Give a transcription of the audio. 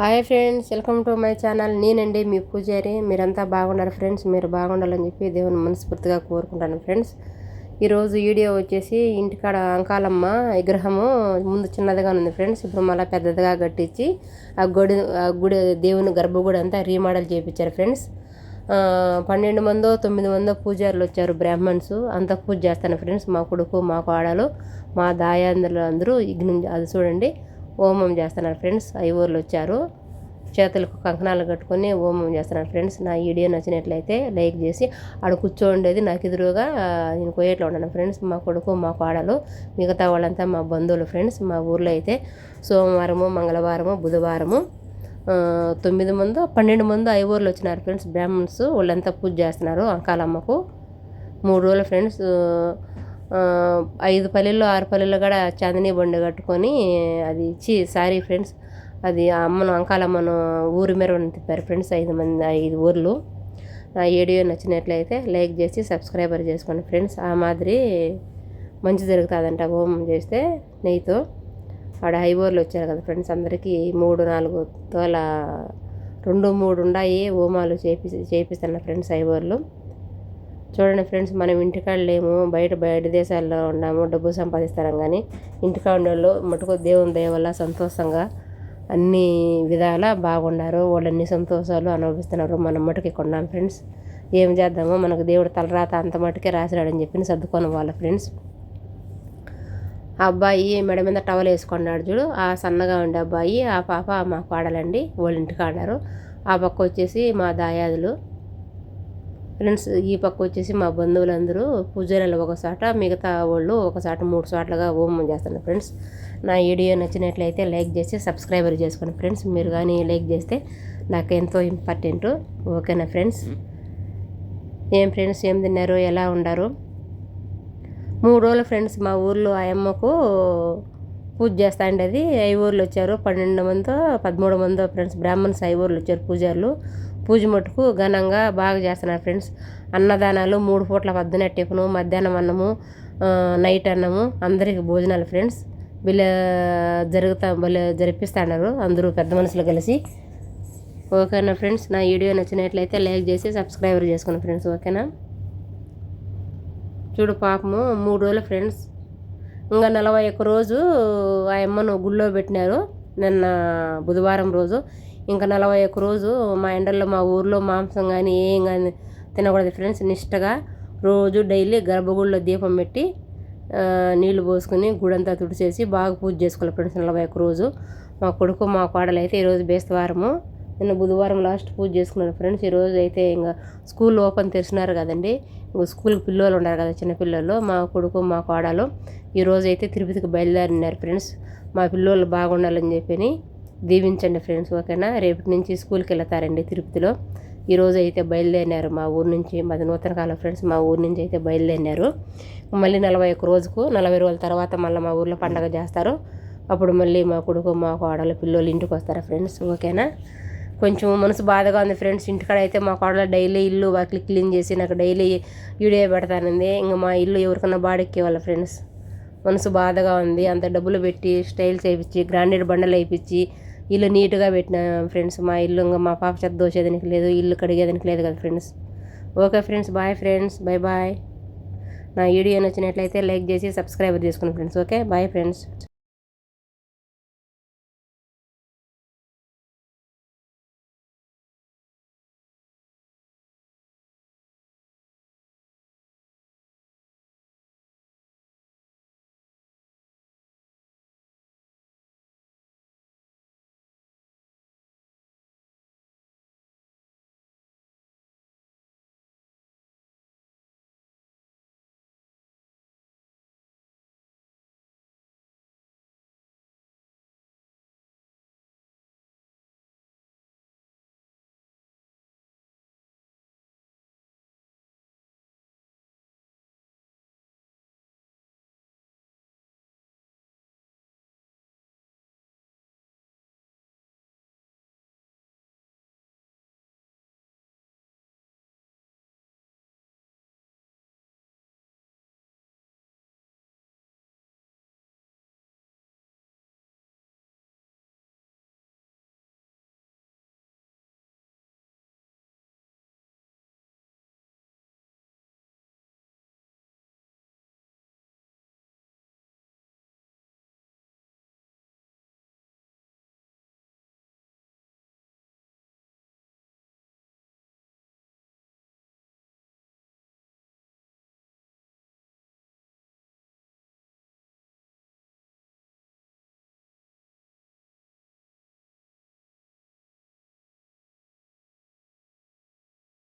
Hi friends, welcome to my channel. నేనండి మీ పూజారి. మీరంతా బాగున్నారు ఫ్రెండ్స్. మీరు బాగుండాలని చెప్పి దేవుని మనస్ఫూర్తిగా కోరుకుంటాను ఫ్రెండ్స్. ఈరోజు వీడియో వచ్చేసి ఇంటికాడ అంకాలమ్మ విగ్రహము ముందు చిన్నదిగా ఉంది ఫ్రెండ్స్. ఇప్పుడు మళ్ళీ పెద్దదిగా కట్టించి ఆ గుడి దేవుని గర్భగుడి అంతా రీమోడల్ చేయించారు ఫ్రెండ్స్. 12 మందో 9 మందో పూజారులు వచ్చారు, బ్రాహ్మణ్స్ అంతా పూజ చేస్తాను ఫ్రెండ్స్. మా కొడుకు, మా కోడలు, మా దాయాందులు అందరూ అది చూడండి హోమం చేస్తున్నారు ఫ్రెండ్స్. ఐవోర్లు వచ్చారు, చేతులకు కంకణాలు కట్టుకొని హోమం చేస్తున్నారు ఫ్రెండ్స్. నా వీడియో నచ్చినట్లయితే లైక్ చేసి ఆడ కూర్చోండేది నాకు ఎదురుగా నేను కోయేట్లో ఉన్నాను ఫ్రెండ్స్. మా కొడుకు, మా కోడలు, మిగతా వాళ్ళంతా మా బంధువులు ఫ్రెండ్స్. మా ఊర్లో అయితే సోమవారము, మంగళవారము, బుధవారము 9 మందో 12 మందో ఐవోర్లు వచ్చినారు ఫ్రెండ్స్, బ్రాహ్మణ్స్. వాళ్ళంతా పూజ చేస్తున్నారు అంకాలమ్మకు 3 రోజులు ఫ్రెండ్స్. 5 పల్లెల్లో 6 పల్లెల్లో కూడా చాందినీ బండి కట్టుకొని అది సారీ ఫ్రెండ్స్, అది అమ్మను అంకాలమ్మను ఊరి మెరవని తిప్పారు ఫ్రెండ్స్. 5 ఊర్లు. నా వీడియో నచ్చినట్లయితే లైక్ చేసి సబ్స్క్రైబర్ చేసుకోండి ఫ్రెండ్స్. ఆ మాదిరి మంచి జరుగుతుందంట హోమం చేస్తే నెయ్యితో. ఆడ ఐవోర్లు వచ్చారు కదా ఫ్రెండ్స్, అందరికీ 3-4 తోల 2-3 ఉన్నాయి హోమాలు చేపిస్తున్న ఫ్రెండ్స్ ఐవోర్లు. చూడండి ఫ్రెండ్స్, మనం ఇంటికాడ లేము, బయట దేశాల్లో ఉన్నాము, డబ్బు సంపాదిస్తాం. కానీ ఇంటికాడ ఉండేవాళ్ళు మటుకు దేవుని దయ వల్ల సంతోషంగా అన్ని విధాలా బాగున్నారు. వాళ్ళన్ని సంతోషాలు అనుభవిస్తున్నారు. మనం మటుకు ఇక్కడ ఉన్నాం ఫ్రెండ్స్. ఏం చేద్దామో, మనకు దేవుడు తలరాత అంత మటుకే రాసిరాడని చెప్పి సర్దుకొని వాళ్ళ ఫ్రెండ్స్. ఆ అబ్బాయి మెడ మీద టవల్ వేసుకున్నాడు చూడు, ఆ సన్నగా ఉండే అబ్బాయి, ఆ పాప మా పాడాలండి, వాళ్ళ ఇంటికాడారు. ఆ పక్క వచ్చేసి మా దాయాదులు ఫ్రెండ్స్. ఈ పక్క వచ్చేసి మా బంధువులందరూ పూజారులు ఒకసాట, మిగతా వాళ్ళు ఒకసాట 3 చోట్లుగా హోమం చేస్తున్నారు ఫ్రెండ్స్. నా వీడియో నచ్చినట్లయితే లైక్ చేసి సబ్స్క్రైబర్ చేసుకోండి ఫ్రెండ్స్. మీరు కానీ లైక్ చేస్తే నాకు ఎంతో ఇంపార్టెంట్. ఓకేనా ఫ్రెండ్స్? ఏం ఫ్రెండ్స్, ఏం తిన్నారు, ఎలా ఉండారు? 3 రోజులు ఫ్రెండ్స్ మా ఊర్లో ఆ అమ్మకు పూజ చేస్తా ఉండేది. ఐవోర్లు వచ్చారు, 12 మందో 13 మందో ఫ్రెండ్స్, బ్రాహ్మణ్స్ ఐవోర్లు వచ్చారు పూజారులు. పూజ మటుకు ఘనంగా బాగా చేస్తున్నారు ఫ్రెండ్స్. అన్నదానాలు 3 పూట్ల, పొద్దున టిఫను, మధ్యాహ్నం అన్నము, నైట్ అన్నము, అందరికి భోజనాలు ఫ్రెండ్స్. భలే జరిపిస్తున్నారు అందరూ పెద్ద మనుషులు కలిసి. ఓకేనా ఫ్రెండ్స్? నా వీడియో నచ్చినట్లయితే లైక్ చేసి సబ్స్క్రైబర్ చేసుకోండి ఫ్రెండ్స్. ఓకేనా? చూడు పాపము 3 రోజులు ఫ్రెండ్స్. ఇంకా 41 రోజు ఆ అమ్మను గుళ్ళో పెట్టినారు నిన్న బుధవారం రోజు. ఇంకా 41 రోజు మా ఎండల్లో మా ఊర్లో మాంసం కానీ ఏం కానీ తినకూడదు ఫ్రెండ్స్. నిష్టగా రోజు డైలీ గర్భగుడిలో దీపం పెట్టి నీళ్లు పోసుకుని గుడంతా తుడిచేసి బాగా పూజ చేసుకోవాలి ఫ్రెండ్స్ 41 రోజు. మా కొడుకు, మా కోడలు అయితే ఈరోజు బేస్తవారము, నిన్న బుధవారం లాస్ట్ పూజ చేసుకున్నారు ఫ్రెండ్స్. ఈరోజు అయితే ఇంకా స్కూల్ ఓపెన్ తెరిచినారు కదండి, ఇంకా స్కూల్కి పిల్లలు ఉన్నారు కదా, చిన్నపిల్లలు. మా కొడుకు, మా కోడలు ఈరోజు అయితే తిరుపతికి బయలుదేరినారు ఫ్రెండ్స్. మా పిల్లలు బాగుండాలని చెప్పి దీవించండి ఫ్రెండ్స్. ఓకేనా? రేపటి నుంచి స్కూల్కి వెళ్తారండి తిరుపతిలో. ఈరోజు అయితే బయలుదేరినారు మా ఊరు నుంచి. మాది నూతన కాలం ఫ్రెండ్స్. మా ఊరు నుంచి అయితే బయలుదేరినారు. మళ్ళీ 41 రోజుకు 40 రోజుల తర్వాత మళ్ళీ మా ఊర్లో పండగ చేస్తారు. అప్పుడు మళ్ళీ మా కొడుకు, మా కోడలు, పిల్లలు ఇంటికి వస్తారు ఫ్రెండ్స్. ఓకేనా? కొంచెం మనసు బాధగా ఉంది ఫ్రెండ్స్. ఇంటికాడ అయితే మా కోడలు డైలీ ఇల్లు వాకిలి క్లీన్ చేసి నాకు డైలీ వీడియో పెడతానండి. ఇంకా మా ఇల్లు ఎవరికన్నా బాడెక్కేవాళ్ళ ఫ్రెండ్స్. మనసు బాధగా ఉంది. అంత డబ్బులు పెట్టి స్టైల్స్ వేయించి గ్రాండెడ్ బండలు వేయించి ఇల్లు నీట్గా పెట్టిన ఫ్రెండ్స్. మా ఇల్లు ఇంకా మా పాప చెత్త దోసేదానికి లేదు, ఇల్లు కడిగేదానికి లేదు కదా friends. Okay friends, bye friends, bye. నా వీడియో నచ్చినట్లయితే లైక్ చేసి సబ్స్క్రైబర్ చేసుకోండి ఫ్రెండ్స్. Okay, bye friends.